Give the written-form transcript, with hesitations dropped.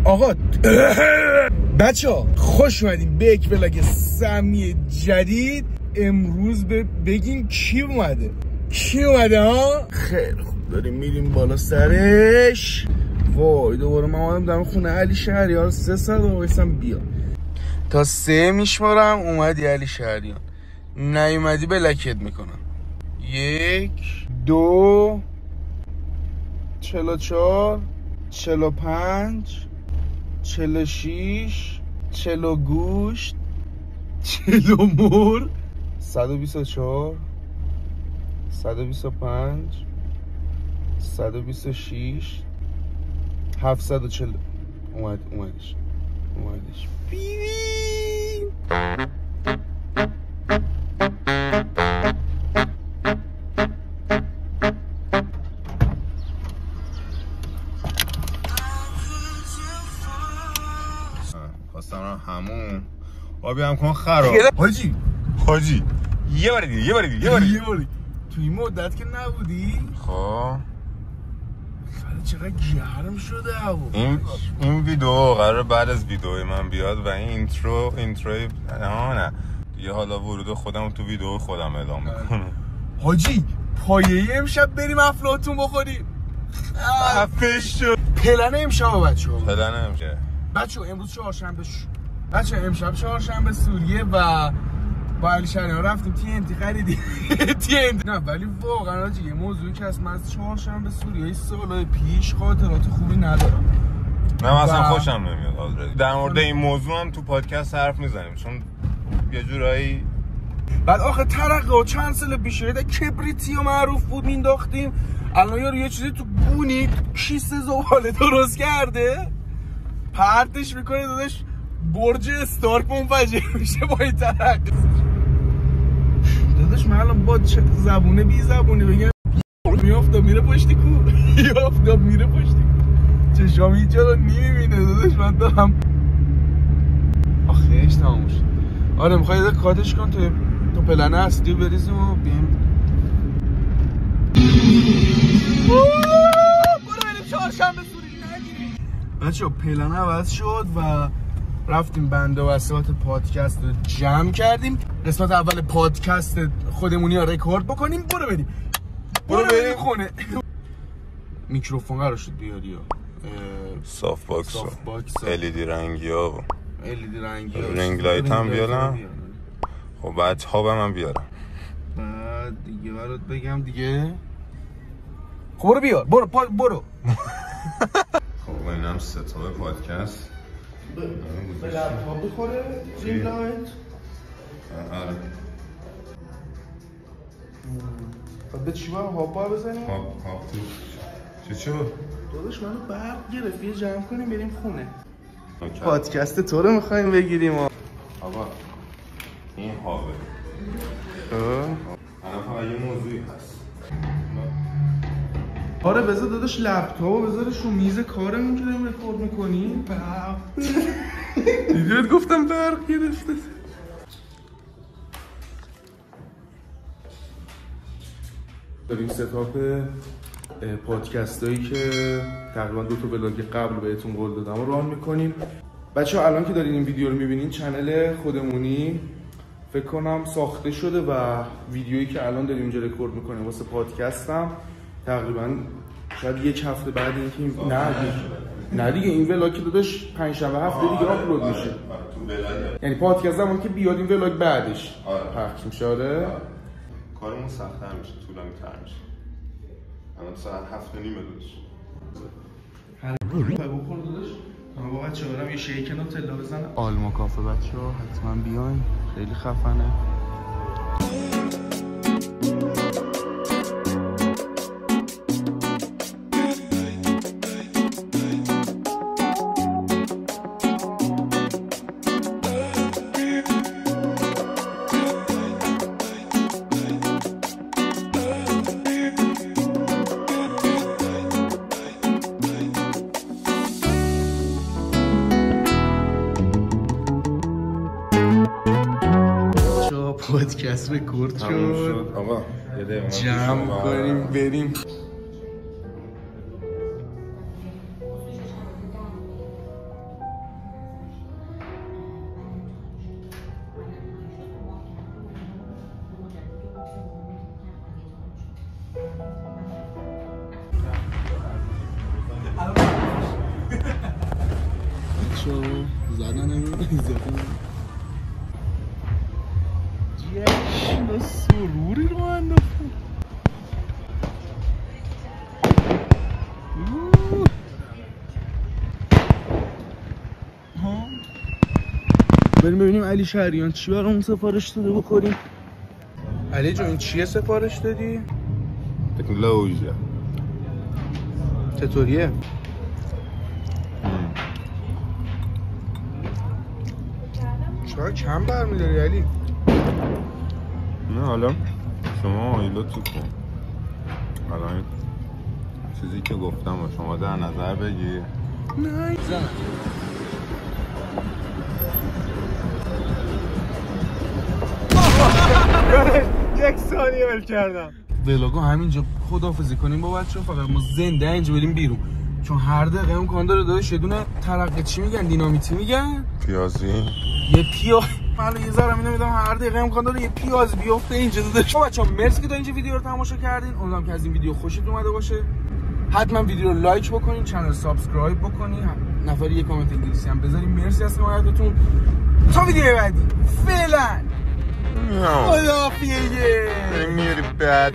آقا بچه ها خوش اومدیم به یک ولاگ سمی جدید. امروز بگیم کی اومده ها. خیلی خوب داریم میریم بالا سرش. وای دوباره من اومدم دارم خونه علی شهریان 3 ساعت وایسم بیا تا 3 میشمارم. اومدی علی شهریان، نیومدی بلکت میکنم. 1 2 44 45 46 40 گوشت 40 مور 124 125 126 740. اومدش بیبی. خواستم همون آبی هم کن خراب. حاجی یه بار دیگه تو این مدت که نبودی خب چقدر گرم شده هوا. این ویدیو قراره بعد از ویدیوی من بیاد و این اینتروی نه دیگه حالا ورود خودم تو ویدیو خودم اعلام میکنم. حاجی پایه امشب بریم افلاطون بخوریم. خفش شد. پلن امشب بچه امروز چهارشنبه امشب چهارشنبه سوریه و با علی شهریان رفتیم TNT خریدیم. TNT نه ولی واقعا حاجی یه موضوعی که از من از چهارشنبه سوریه سال پیش خاطرات خوبی ندارم. من اصلا خوشم نمیاد. در مورد این موضوع هم تو پادکست حرف میزنیم چون یه جورایی بعد آخه ترقه چند سال پیش کبریتی و معروف بود مینداختیم. الان یارو یه چیزی تو گونی کیسه زباله درست کرده پرتش میکنه داداش برج استارک منفجر میشه با این ترقه. داداش من الان با چه زبونه بی زبونی بگم میافتم میره پشتی کو چشام هیچ جا رو نمیبینه. داداش من دارم آخهش تموم شد. آره میخوای یه کاتش کن تو پلن اصلی بریزیم و بیم برو چهارشنبه سوری نگیریم. بچه پلن عوض شد و رفتیم بنده و بساط پادکست رو جمع کردیم. قسمت اول پادکست خودمونی ها رکورد بکنیم. برو بریم خونه. میکروفون قرار شد بیاری ها صاف باکس LED رنگی ها رنگ لایت هم بیارم. خب بعد هاب هم بیارم. بعد دیگه برات بگم دیگه. خب برو بیار برو. خب اینم ستاپ پادکست به لپتاپ بخوره رینگ لایت. آره به چی باید هاپ بزنیم؟ هاپ تو چی بود؟ داداش منو برق گرفت یه جمع کنیم بریم خونه. پادکست تو رو میخواییم بگیریم. آقا این هاپه الان فقط یه موضوعی هست. آره بذار داداش لپتاپو بذارش رو میز کارمون که داریم رکورد میکنیم. دیدیت گفتم برق گرفته. داریم ستاپ پادکستایی که تقریبا 2 تا ولاگ قبل بهتون قول دادم رو ران میکنیم. بچه‌ها الان که دارین این ویدیو رو میبینین چنل خودمونی فکر کنم ساخته شده و ویدیویی که الان داریم اینجا رکورد میکنیم واسه پادکستم تقریبا شاید 1 هفته بعد اینکه نه دیگه این ولاگ که داداش 5 شنبه هفته دیگه آپلود میشه. یعنی پادکست زمانی که بیاد این ولاگ بعدش پخش میشه. آره کارمون سخت‌تر میشه، طولانی‌تر میشه. الان ساعت 7:30 هر بخور داداش. من با بچه‌ها برم یه شیک نوتلا بزنم. آلما کافه بچه‌ها حتما بیاین، خیلی خفنه. پادکست رکورد شد. آقا جمع کنیم بریم. بچه‌ها زدن همین اضافه جشن سروری رو انداختن. بریم ببینیم علی شهریان چی برامون سفارش داده بخوریم. علی جون این چیه سفارش دادی؟ تکنولوژی. چطوریه؟ چرا کم برمیداری علی؟ نه حالا شما آیلو تو کن. الان چیزی که گفتم و شما در نظر بگیر. نه زن یک ثانیه ول کردم. ولاگو همینجا خداحافظی کنیم با بچه‌ها، فقط ما زنده اینجا بریم بیرون چون هر دقیقه امکان داره داداش یه دونه ترقه چی میگن دینامیتی میگن پیازی یه پیاز من یه ذره نمیدونم هر دقیقه امکان داره یه پیاز بیفته اینجا داداش. بچه‌ها مرسی که تا اینجا ویدیو رو تماشا کردین. امیدوارم که از این ویدیو خوشتون اومده باشه. حتما ویدیو رو لایک بکنین، کانال سابسکرایب بکنین، نفری یه کامنت انگلیسی هم بذارین. مرسی از حمایتتون. تا ویدیو بعدی فعلا خداحافظ. میری بد